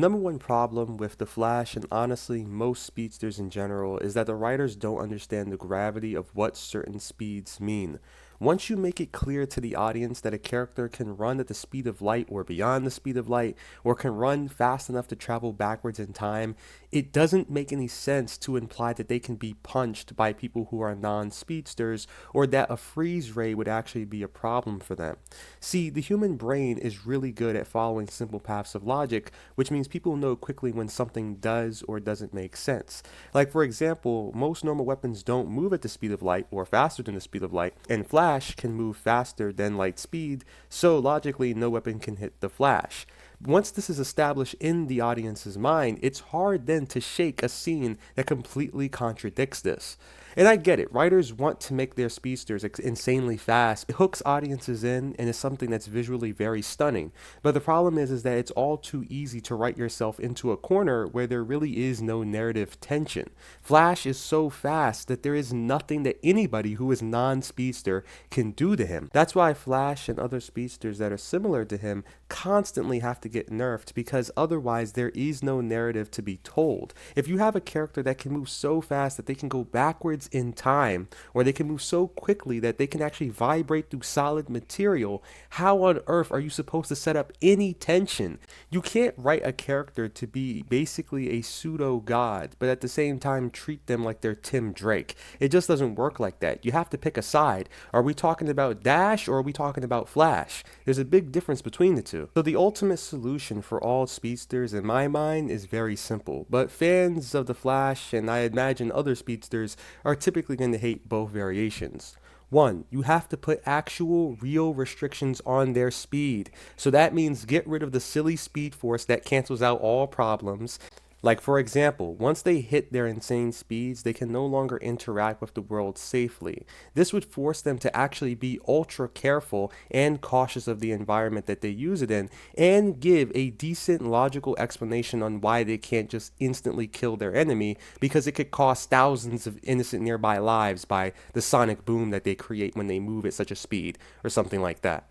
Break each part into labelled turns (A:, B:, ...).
A: Number one problem with The Flash, and honestly most speedsters in general, is that the writers don't understand the gravity of what certain speeds mean. Once you make it clear to the audience that a character can run at the speed of light or beyond the speed of light, or can run fast enough to travel backwards in time, it doesn't make any sense to imply that they can be punched by people who are non-speedsters, or that a freeze ray would actually be a problem for them. See, the human brain is really good at following simple paths of logic, which means people know quickly when something does or doesn't make sense. Like, for example, most normal weapons don't move at the speed of light or faster than the speed of light, and Flash can move faster than light speed, so logically no weapon can hit the Flash. Once this is established in the audience's mind, it's hard then to shake a scene that completely contradicts this. And I get it, writers want to make their speedsters insanely fast. It hooks audiences in and is something that's visually very stunning. But the problem is that it's all too easy to write yourself into a corner where there really is no narrative tension. Flash is so fast that there is nothing that anybody who is non-speedster can do to him. That's why Flash and other speedsters that are similar to him constantly have to get nerfed, because otherwise there is no narrative to be told. If you have a character that can move so fast that they can go backwards in time, or they can move so quickly that they can actually vibrate through solid material, how on earth are you supposed to set up any tension? You can't write a character to be basically a pseudo god, but at the same time treat them like they're Tim Drake. It just doesn't work like that. You have to pick a side. Are we talking about Dash or are we talking about Flash? There's a big difference between the two. So the ultimate solution for all speedsters in my mind is very simple, but fans of the Flash, and I imagine other speedsters, are typically going to hate both variations. One, you have to put actual, real restrictions on their speed. So that means get rid of the silly speed force that cancels out all problems. Like, for example, once they hit their insane speeds, they can no longer interact with the world safely. This would force them to actually be ultra careful and cautious of the environment that they use it in, and give a decent logical explanation on why they can't just instantly kill their enemy, because it could cost thousands of innocent nearby lives by the sonic boom that they create when they move at such a speed, or something like that.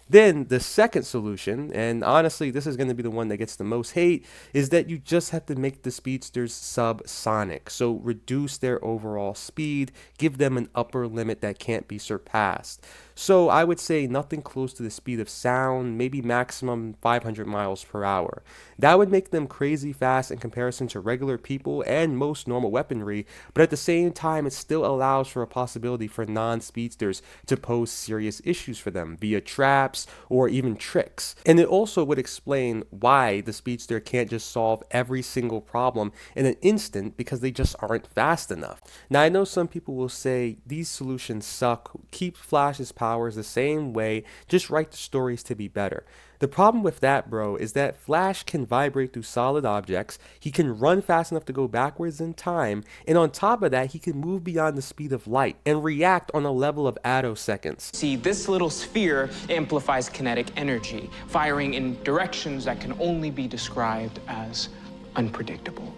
A: Then the second solution, and honestly this is going to be the one that gets the most hate, is that you just have to make the speedsters subsonic. So reduce their overall speed, give them an upper limit that can't be surpassed. So I would say nothing close to the speed of sound, maybe maximum 500 miles per hour. That would make them crazy fast in comparison to regular people and most normal weaponry, but at the same time it still allows for a possibility for non-speedsters to pose serious issues for them via traps or even tricks. And it also would explain why the speedster can't just solve every single problem in an instant, because they just aren't fast enough. Now I know some people will say these solutions suck, keep Flash's powers the same way, just write the stories to be better. The problem with that, bro, is that Flash can vibrate through solid objects, he can run fast enough to go backwards in time, and on top of that, he can move beyond the speed of light and react on a level of attoseconds.
B: See, this little sphere amplifies kinetic energy, firing in directions that can only be described as unpredictable.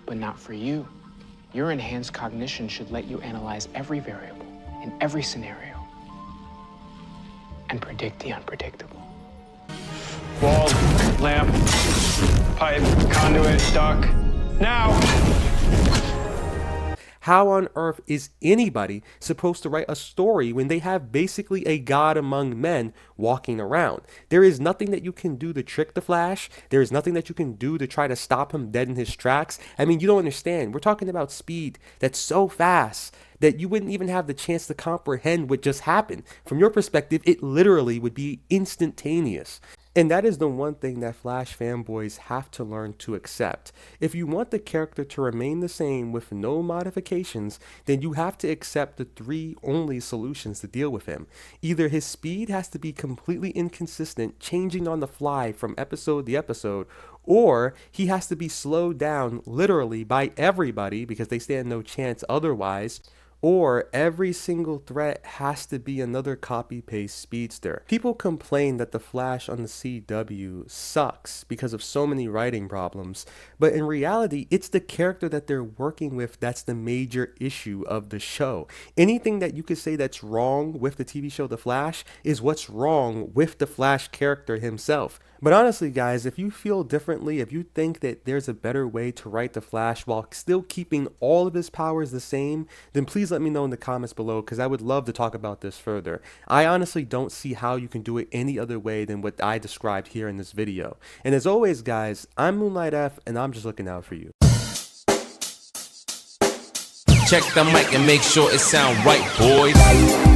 B: But not for you. Your enhanced cognition should let you analyze every variable in every scenario and predict the unpredictable.
C: Wall, lamp, pipe, conduit, duct. Now!
A: How on earth is anybody supposed to write a story when they have basically a god among men walking around? There is nothing that you can do to trick the Flash. There is nothing that you can do to try to stop him dead in his tracks. I mean, you don't understand. We're talking about speed that's so fast that you wouldn't even have the chance to comprehend what just happened. From your perspective, it literally would be instantaneous. And that is the one thing that Flash fanboys have to learn to accept. If you want the character to remain the same with no modifications, then you have to accept the three only solutions to deal with him. Either his speed has to be completely inconsistent, changing on the fly from episode to episode, or he has to be slowed down literally by everybody because they stand no chance otherwise, or every single threat has to be another copy-paste speedster. People complain that the Flash on the CW sucks because of so many writing problems, but in reality, it's the character that they're working with that's the major issue of the show. Anything that you could say that's wrong with the TV show The Flash is what's wrong with the Flash character himself. But honestly, guys, if you feel differently, if you think that there's a better way to write the Flash while still keeping all of his powers the same, then please let me know in the comments below, because I would love to talk about this further. I honestly don't see how you can do it any other way than what I described here in this video. And as always, guys, I'm Moonlight F, and I'm just looking out for you.
D: Check the mic and make sure it sound right, boys.